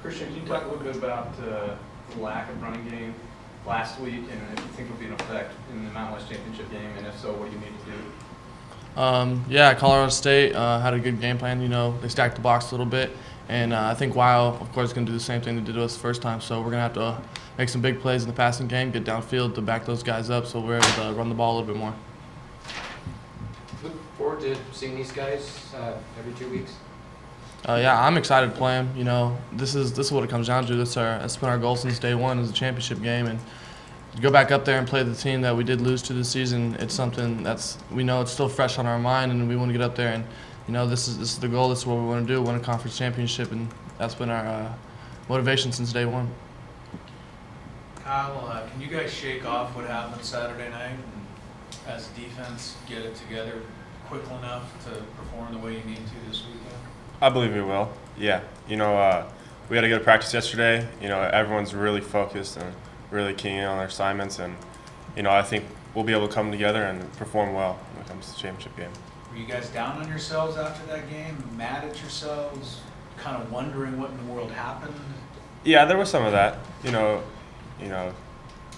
Christian, can you talk a little bit about the lack of running game last week, and if you think it'll be an effect in the Mountain West Championship game, and if so, what do you need to do? Yeah, Colorado State had a good game plan. You know, they stacked the box a little bit, and I think Weill, of course, is going to do the same thing they did to us the first time. So we're going to have to make some big plays in the passing game, get downfield to back those guys up, so we're able to run the ball a little bit more. Look forward to seeing these guys every 2 weeks. Yeah, I'm excited to play them. You know, this is what it comes down to. That's been our goal since day one, is a championship game, and to go back up there and play the team that we did lose to this season, it's something that's, we know it's still fresh on our mind, and we want to get up there and, you know, this is the goal. This is what we want to do, win a conference championship, and that's been our motivation since day one. Kyle, can you guys shake off what happened Saturday night and, as a defense, get it together quick enough to perform the way you need to this weekend? I believe we will. Yeah. You know, we had a good practice yesterday. You know, everyone's really focused and really keen on their assignments, and you know, I think we'll be able to come together and perform well when it comes to the championship game. Were you guys down on yourselves after that game? Mad at yourselves? Kind of wondering what in the world happened? Yeah, there was some of that. You know, we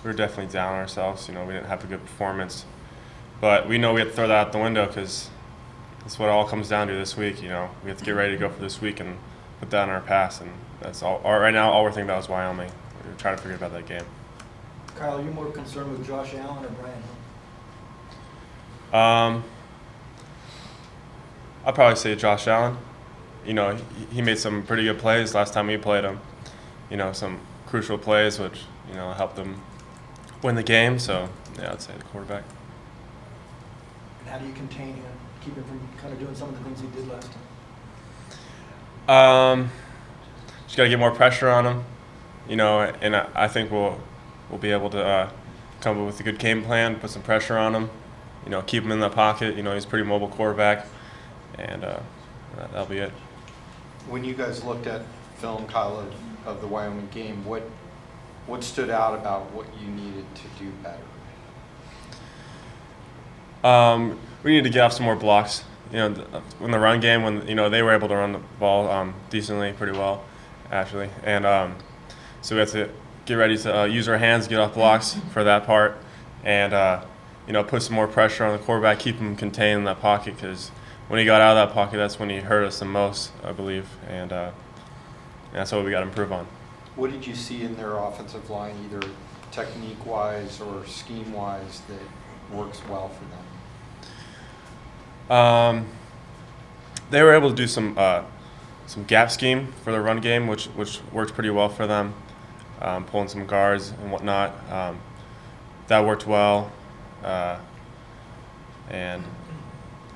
were definitely down on ourselves. You know, we didn't have a good performance, but we know we have to throw that out the window because that's what it all comes down to this week. You know, we have to get ready to go for this week and put that in our past, and that's all. Right now, all we're thinking about is Wyoming. We're trying to figure about that game. Kyle, are you more concerned with Josh Allen or Brian Hill? I'd probably say Josh Allen. You know, he made some pretty good plays last time we played him. You know, some crucial plays which, you know, helped them win the game. So, yeah, I'd say the quarterback. And how do you contain him, keep him from kind of doing some of the things he did last time? Just got to get more pressure on him. You know, and I think we'll be able to come up with a good game plan, put some pressure on him. You know, keep him in the pocket. You know, he's a pretty mobile quarterback, and that'll be it. When you guys looked at film, Kyle, of the Wyoming game, what stood out about what you needed to do better? We need to get off some more blocks. You know, in the run game, when you know they were able to run the ball decently, pretty well, actually, and so we have to get ready to use our hands, get off blocks for that part, and you know, put some more pressure on the quarterback, keep him contained in that pocket, because when he got out of that pocket, that's when he hurt us the most, I believe, and that's what we got to improve on. What did you see in their offensive line, either technique-wise or scheme-wise, that works well for them? They were able to do some gap scheme for the run game, which worked pretty well for them, pulling some guards and whatnot. That worked well, and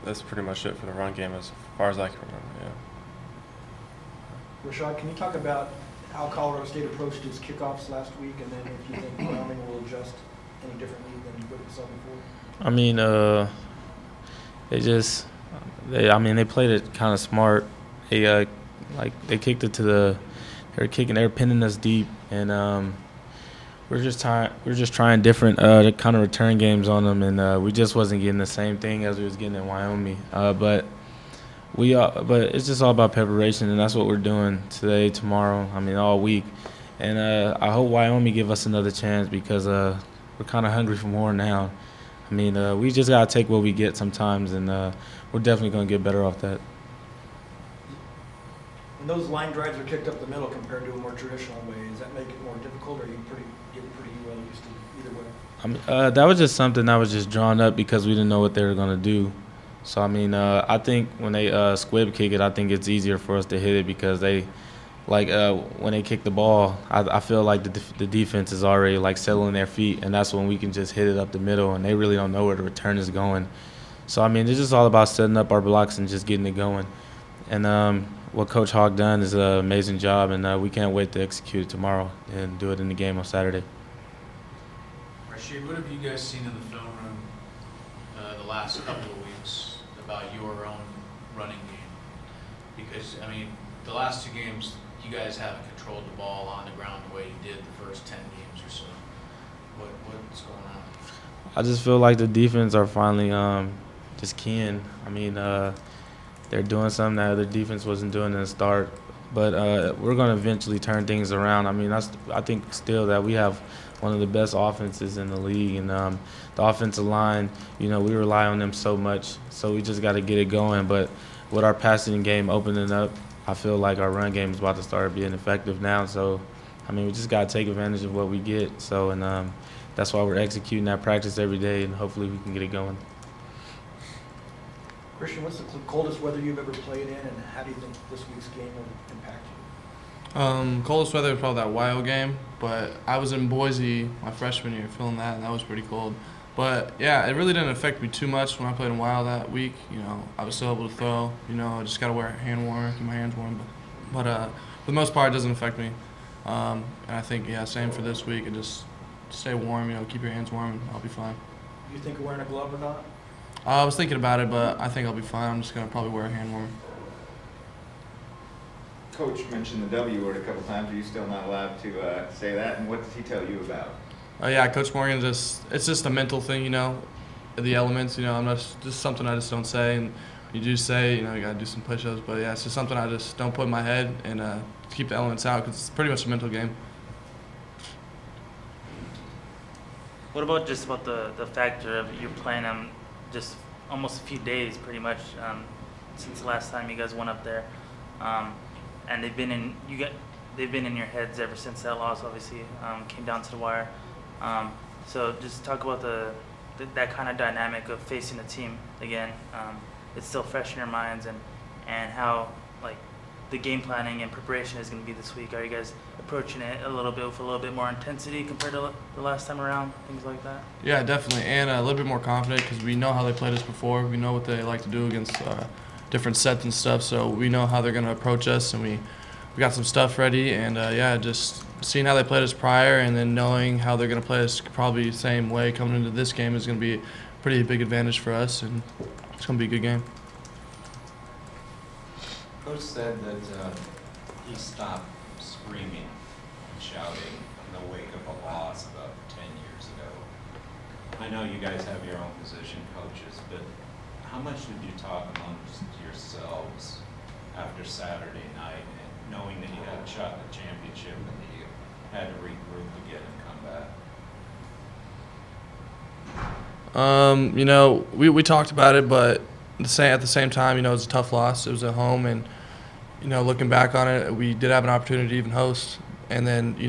that's pretty much it for the run game as far as I can remember. Yeah. Rashad, can you talk about how Colorado State approached its kickoffs last week, and then if you think Wyoming will adjust any differently than what we saw before? I mean, they played it kind of smart. They kicked it they were pinning us deep, and we're just trying different kind of return games on them, and we just wasn't getting the same thing as we was getting in Wyoming. But it's just all about preparation, and that's what we're doing today, tomorrow. I mean, all week, and I hope Wyoming give us another chance because we're kind of hungry for more now. I mean, we just gotta take what we get sometimes, and we're definitely gonna get better off that. When those line drives are kicked up the middle compared to a more traditional way, does that make it more difficult, or you get pretty well used to either way? I mean, that was just something that was just drawn up because we didn't know what they were gonna do. So I mean, I think when they squib kick it, I think it's easier for us to hit it because they, when they kick the ball, I feel like the defense is already settling their feet, and that's when we can just hit it up the middle, and they really don't know where the return is going. So I mean, it's just all about setting up our blocks and just getting it going. And what Coach Hawk done is an amazing job, and we can't wait to execute it tomorrow and do it in the game on Saturday. Rashid, what have you guys seen in the film room the last couple of weeks about your own running game? Because, I mean, the last two games, you guys haven't controlled the ball on the ground the way you did the first 10 games or so. What's going on? I just feel like the defense are finally just keying. I mean, they're doing something that the defense wasn't doing in the start. but we're going to eventually turn things around. I mean, I think still that we have one of the best offenses in the league, and the offensive line, we rely on them so much, so we just got to get it going. But with our passing game opening up, I feel like our run game is about to start being effective now. So, I mean, we just got to take advantage of what we get. So, and that's why we're executing that practice every day, and hopefully we can get it going. Christian, what's the coldest weather you've ever played in, and how do you think this week's game will impact you? Coldest weather was probably that Wyo game, but I was in Boise my freshman year feeling that, and that was pretty cold. But yeah, it really didn't affect me too much when I played in Wyo that week. I was still able to throw. I just gotta wear a hand warmer, keep my hands warm. But for the most part, it doesn't affect me. And I think same for this week. And just stay warm. Keep your hands warm, and I'll be fine. Do you think of wearing a glove or not? I was thinking about it, but I think I'll be fine. I'm just gonna probably wear a hand warmer. Coach mentioned the W word a couple times. Are you still not allowed to say that? And what does he tell you about? Yeah, Coach Morgan it's just a mental thing, the elements, I'm not, just something I just don't say. And you do say, you got to do some push-ups. But yeah, it's just something I just don't put in my head and keep the elements out because it's pretty much a mental game. What about the factor of you're playing them just almost a few days pretty much since the last time you guys went up there? And they've been in your heads ever since that loss obviously came down to the wire. So just talk about that kind of dynamic of facing the team again. It's still fresh in your minds, and how the game planning and preparation is going to be this week. Are you guys approaching it a little bit with a little bit more intensity compared to the last time around? Things like that. Yeah, definitely, and a little bit more confident because we know how they played us before. We know what they like to do against different sets and stuff. So we know how they're going to approach us, and we got some stuff ready. And just seeing how they played us prior, and then knowing how they're going to play us probably the same way coming into this game is going to be a pretty big advantage for us, and it's going to be a good game. Coach said that he stopped screaming and shouting in the wake of a loss about 10 years ago. I know you guys have your own position coaches, but how much did you talk amongst yourselves after Saturday night, and knowing that you had a shot at the championship and that you had to regroup again and come back? We talked about it, but at the same time, it was a tough loss. It was at home, and looking back on it, we did have an opportunity to even host, and then we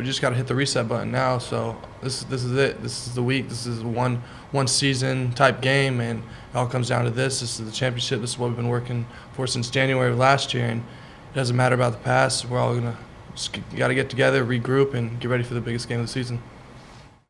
just got to hit the reset button now. So this is it. This is the week. This is one season type game, and it all comes down to this. This is the championship. This is what we've been working for since January of last year, and it doesn't matter about the past. We're all got to get together, regroup, and get ready for the biggest game of the season.